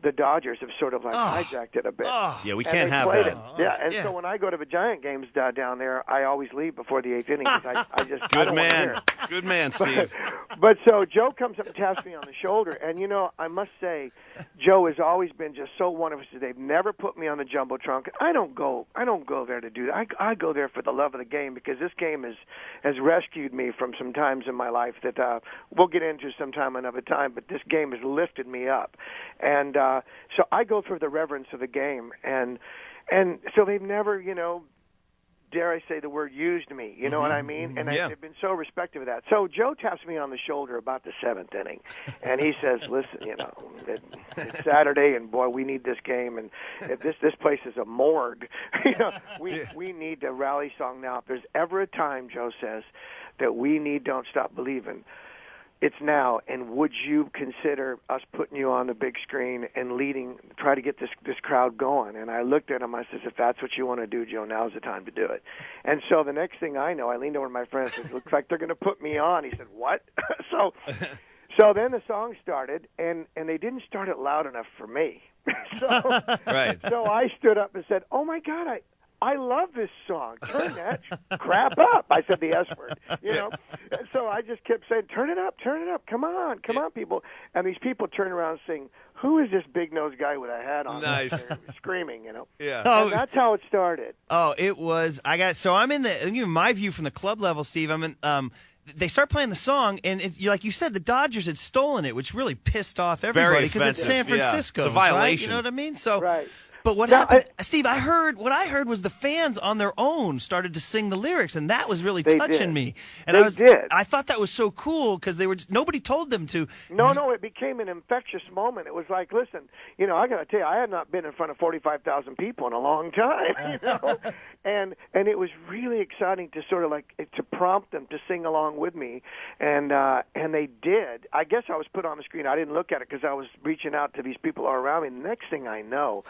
the Dodgers have sort of like hijacked it a bit. Yeah, we can't have that. So when I go to the Giant games down there, I always leave before the 8th inning because I just Good I don't man. want to hear it. Good man, Steve. But so Joe comes up and taps me on the shoulder, and I must say, Joe has always been just so wonderful. They've never put me on the jumbotron. I don't go there to do that. I go there for the love of the game because this game has rescued me from some times in my life that we'll get into sometime another time. But this game has lifted me up, and so I go for the reverence of the game, and so they've never, dare I say the word, used me, you know what I mean? And they've been so respectful of that. So Joe taps me on the shoulder about the 7th inning, and he says, listen, it's Saturday, and boy, we need this game, and if this place is a morgue, we need the rally song now. If there's ever a time, Joe says, that we need Don't Stop Believin', it's now, and would you consider us putting you on the big screen and try to get this crowd going? And I looked at him, I said, if that's what you want to do, Joe, now's the time to do it. And so the next thing I know, I leaned over to my friend and said, looks like they're going to put me on. He said, what? So then the song started, and they didn't start it loud enough for me. So I stood up and said, oh, my God, I love this song. Turn that crap up. I said the S word, And so I just kept saying, turn it up. Come on, people. And these people turn around and sing, who is this big-nosed guy with a hat on? Nice. Screaming, Yeah. And that's how it started. Oh, it was. So I'm in my view from the club level, Steve, I'm in, they start playing the song, and like you said, the Dodgers had stolen it, which really pissed off everybody because it's San Francisco. It's a violation. Right? You know what I mean? So. Right. But what happened, Steve? What I heard was the fans on their own started to sing the lyrics, and that was really touching me. And I thought that was so cool because nobody told them to. No, it became an infectious moment. It was like, listen, I got to tell you, I had not been in front of 45,000 people in a long time, and it was really exciting to sort of to prompt them to sing along with me, and they did. I guess I was put on the screen. I didn't look at it because I was reaching out to these people all around me. The next thing I know.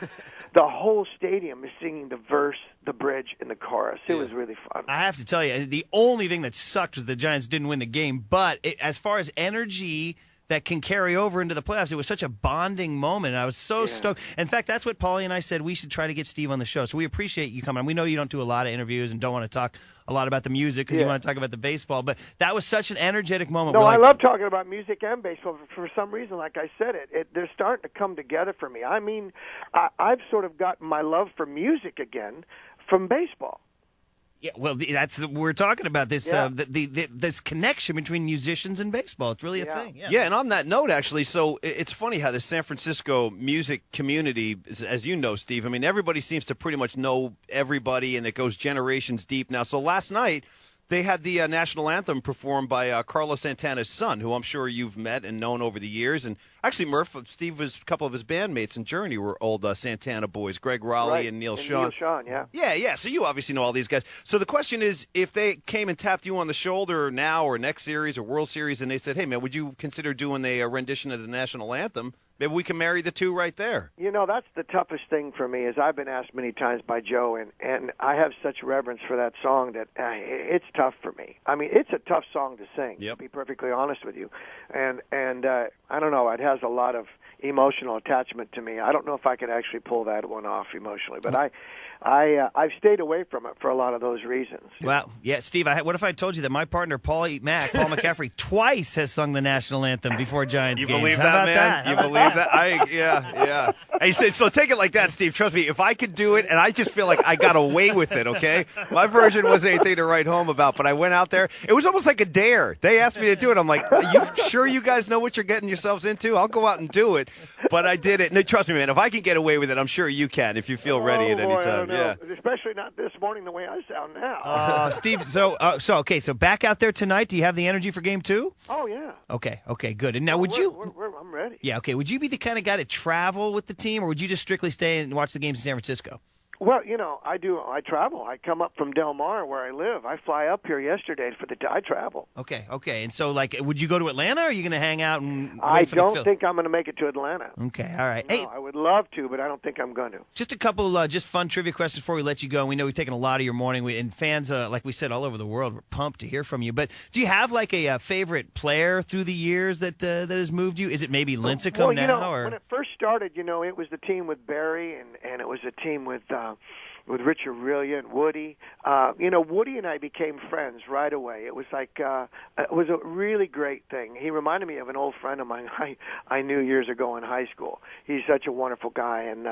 The whole stadium is singing the verse, the bridge, and the chorus. It was really fun. I have to tell you, the only thing that sucked was the Giants didn't win the game. But as far as energy that can carry over into the playoffs, it was such a bonding moment. I was so stoked. In fact, that's what Paulie and I said. We should try to get Steve on the show. So we appreciate you coming on. We know you don't do a lot of interviews and don't want to talk a lot about the music because you want to talk about the baseball. But that was such an energetic moment. No, I love talking about music and baseball. For some reason, like I said, they're starting to come together for me. I mean, I've sort of gotten my love for music again from baseball. Yeah, well, we're talking about this this connection between musicians and baseball. It's really a thing. Yeah, and on that note, actually, so it's funny how the San Francisco music community, as you know, Steve, I mean, everybody seems to pretty much know everybody, and it goes generations deep now. So last night, they had the national anthem performed by Carlos Santana's son, who I'm sure you've met and known over the years. And actually, Murph, Steve, a couple of his bandmates in Journey were old Santana boys, Greg Raleigh and Neil Sean. Neil Sean, yeah. Yeah. So you obviously know all these guys. So the question is, if they came and tapped you on the shoulder now or next series or World Series, and they said, hey, man, would you consider doing a rendition of the national anthem? Maybe we can marry the two right there. That's the toughest thing for me is I've been asked many times by Joe, and I have such reverence for that song that it's tough for me. I mean, it's a tough song to sing, to be perfectly honest with you. And I don't know, it has a lot of emotional attachment to me. I don't know if I could actually pull that one off emotionally, but I've stayed away from it for a lot of those reasons. Well, yeah, Steve, what if I told you that my partner, Paul McCaffrey, twice has sung the national anthem before Giants games? You believe How that, about man? that? You believe that? Yeah. And he said, so take it like that, Steve. Trust me, if I could do it, and I just feel like I got away with it, okay? My version wasn't anything to write home about, but I went out there. It was almost like a dare. They asked me to do it. I'm like, are you sure you guys know what you're getting yourselves into? I'll go out and do it. But I did it. No, trust me, man, if I can get away with it, I'm sure you can if you feel ready at any time. Yeah. Especially not this morning the way I sound now. Steve, so back out there tonight. Do you have the energy for Game 2? Oh, yeah. Okay, good. And now I'm ready. Yeah, okay. Would you be the kind of guy to travel with the team, or would you just strictly stay and watch the games in San Francisco? Well, I do. I travel. I come up from Del Mar, where I live. I fly up here yesterday I travel. Okay. And so, would you go to Atlanta, or are you going to hang out and I don't think I'm going to make it to Atlanta. Okay, all right. No, hey, I would love to, but I don't think I'm going to. Just a couple just fun trivia questions before we let you go. We know we've taken a lot of your morning, and fans, like we said, all over the world, were pumped to hear from you. But do you have, a favorite player through the years that has moved you? Is it maybe Lincecum now? Or? When it first started, it was the team with Barry, and it was a team with Richard Rillia and Woody. Woody and I became friends right away. It was like it was a really great thing. He reminded me of an old friend of mine I knew years ago in high school. He's such a wonderful guy and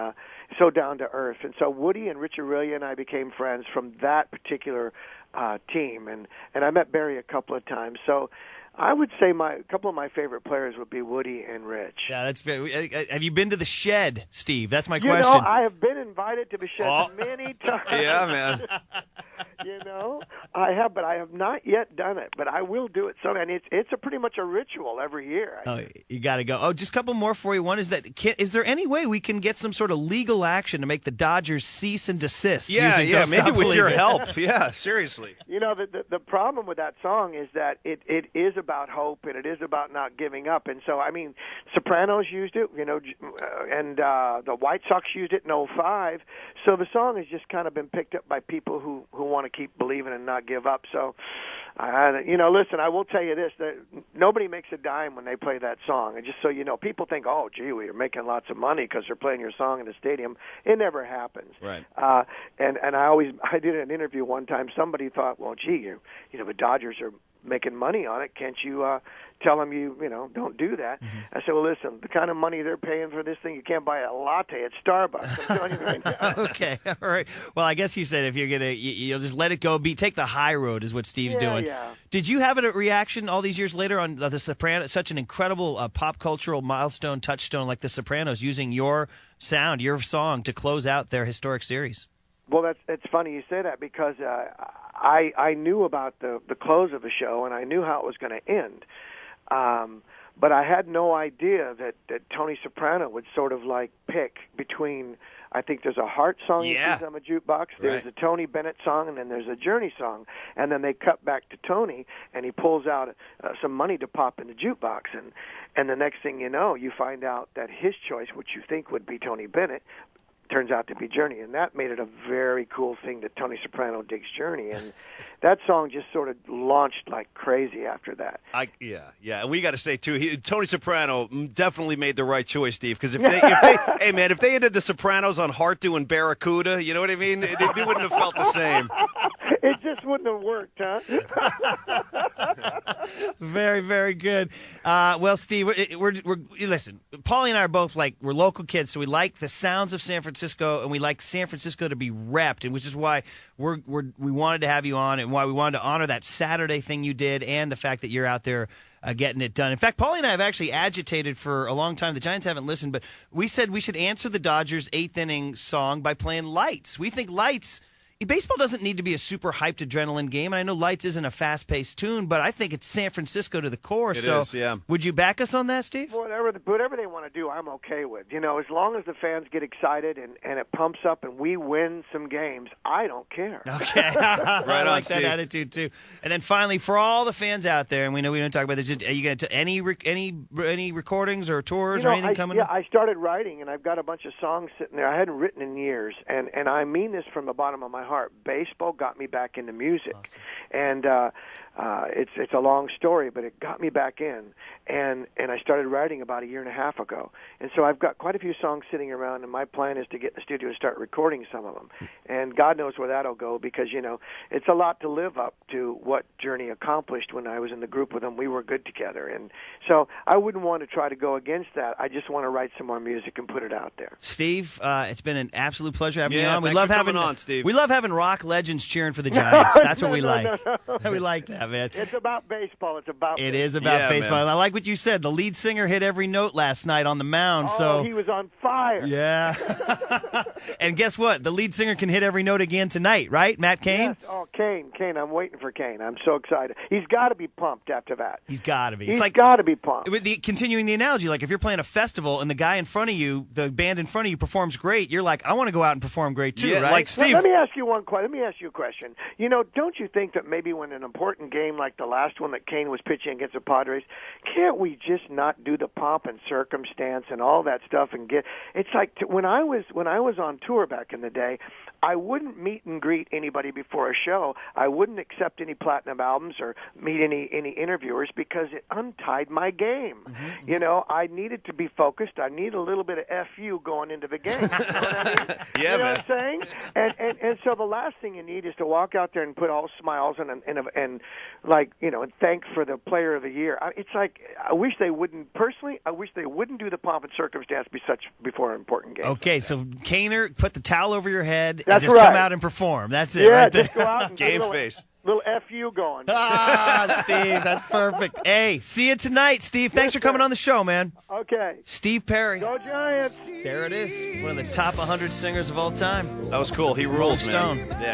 so down to earth. And so Woody and Richard Rillia and I became friends from that particular team. And I met Barry a couple of times. So I would say a couple of my favorite players would be Woody and Rich. Yeah, that's very. Have you been to the Shed, Steve? That's my question. I have been invited to the Shed many times. Yeah, man. I have, but I have not yet done it. But I will do it someday. And it's pretty much a ritual every year. Oh, you got to go. Oh, just a couple more for you. One is that is there any way we can get some sort of legal action to make the Dodgers cease and desist? Yeah, maybe with your help. Yeah, seriously. The problem with that song is that it is about hope and it is about not giving up. And so, Sopranos used it, and the White Sox used it in '05. So the song has just kind of been picked up by people who want to keep believing and not give up. So, listen, I will tell you this, that nobody makes a dime when they play that song. And just so you know, people think, oh, gee, you're making lots of money because they're playing your song in the stadium. It never happens. Right. And I did an interview one time. Somebody thought, well, gee, the Dodgers are making money on it. Can't you tell them don't do that? Mm-hmm. I said, well, listen, the kind of money they're paying for this thing, you can't buy a latte at Starbucks. I'm telling you right now. Okay, all right. Well, I guess you said if you're gonna, you'll just let it go. Take the high road is what Steve's doing. Yeah. Did you have a reaction all these years later on The Sopranos? Such an incredible pop cultural milestone, touchstone like The Sopranos, using your sound, your song to close out their historic series. Well, it's funny you say that because I knew about the close of the show and I knew how it was going to end, but I had no idea that Tony Soprano would sort of like pick between. I think there's a Heart song he plays on the jukebox. There's a Tony Bennett song, and then there's a Journey song. And then they cut back to Tony, and he pulls out some money to pop in the jukebox. And the next thing you know, you find out that his choice, which you think would be Tony Bennett, turns out to be Journey, and that made it a very cool thing that Tony Soprano digs Journey, and that song just sort of launched like crazy after that. Yeah, and we got to say too, Tony Soprano definitely made the right choice, Steve, because if they ended the Sopranos on Heart doing Barracuda, you know what I mean? They wouldn't have felt the same. It just wouldn't have worked, huh? Very, very good. Well, Steve, we're listen. Paulie and I are both we're local kids, so we like the sounds of San Francisco, and we like San Francisco to be repped, and which is why we wanted to have you on, and why we wanted to honor that Saturday thing you did, and the fact that you're out there getting it done. In fact, Paulie and I have actually agitated for a long time. The Giants haven't listened, but we said we should answer the Dodgers' eighth inning song by playing Lights. We think Lights. Baseball doesn't need to be a super hyped adrenaline game, and I know Lights isn't a fast-paced tune, but I think it's San Francisco to the core. It is, yeah. Would you back us on that, Steve? Whatever they want to do, I'm okay with. As long as the fans get excited and it pumps up and we win some games, I don't care. Okay. I like that attitude, too. And then finally, for all the fans out there, and we know we don't talk about this, are you going to any recordings or tours or anything coming up? Yeah, I started writing, and I've got a bunch of songs sitting there I hadn't written in years, and I mean this from the bottom of my heart. Baseball got me back into music, awesome. And it's a long story, but it got me back in, and I started writing about a year and a half ago, and so I've got quite a few songs sitting around, and my plan is to get in the studio and start recording some of them, and God knows where that'll go, because it's a lot to live up to what Journey accomplished when I was in the group with them. We were good together, and so I wouldn't want to try to go against that. I just want to write some more music and put it out there. Steve, it's been an absolute pleasure having you on. We love having on, Steve. We love having rock legends cheering for the Giants. That's what we like. No. We like that, man. It's about baseball. It is about baseball. And I like what you said. The lead singer hit every note last night on the mound. Oh, he was on fire. Yeah. And guess what? The lead singer can hit every note again tonight, right? Matt Cain? Yes. Oh, Cain. I'm waiting for Cain. I'm so excited. He's got to be pumped after that. He's got to be. He's got to be pumped. Continuing the analogy, like if you're playing a festival and the guy in front of you, the band in front of you performs great, you're like, I want to go out and perform great too, right? Like Steve. Let me ask you a question. Don't you think that maybe when an important game like the last one that Kane was pitching against the Padres, can't we just not do the pomp and circumstance and all that stuff and get? It's like when I was on tour back in the day, I wouldn't meet and greet anybody before a show. I wouldn't accept any platinum albums or meet any interviewers because it untied my game. Mm-hmm. You know, I needed to be focused. I need a little bit of FU going into the game. You know what I mean? Yeah, you know man. what I'm saying? And so the last thing you need is to walk out there and put all smiles and like, you know, and thank for the player of the year. It's like I wish they wouldn't do the pomp and circumstance before an important game. Okay, so Kaner, put the towel over your head That's and just right. come out and perform. That's it. Yeah, right there. just go out and Game put a face. little FU going. Ah, Steve, that's perfect. Hey, see you tonight, Steve. Thanks for coming on the show, man. Okay. Steve Perry. Go Giants. There it is. One of the top 100 singers of all time. That was cool. He rules, Rolling man. Stone. Yeah.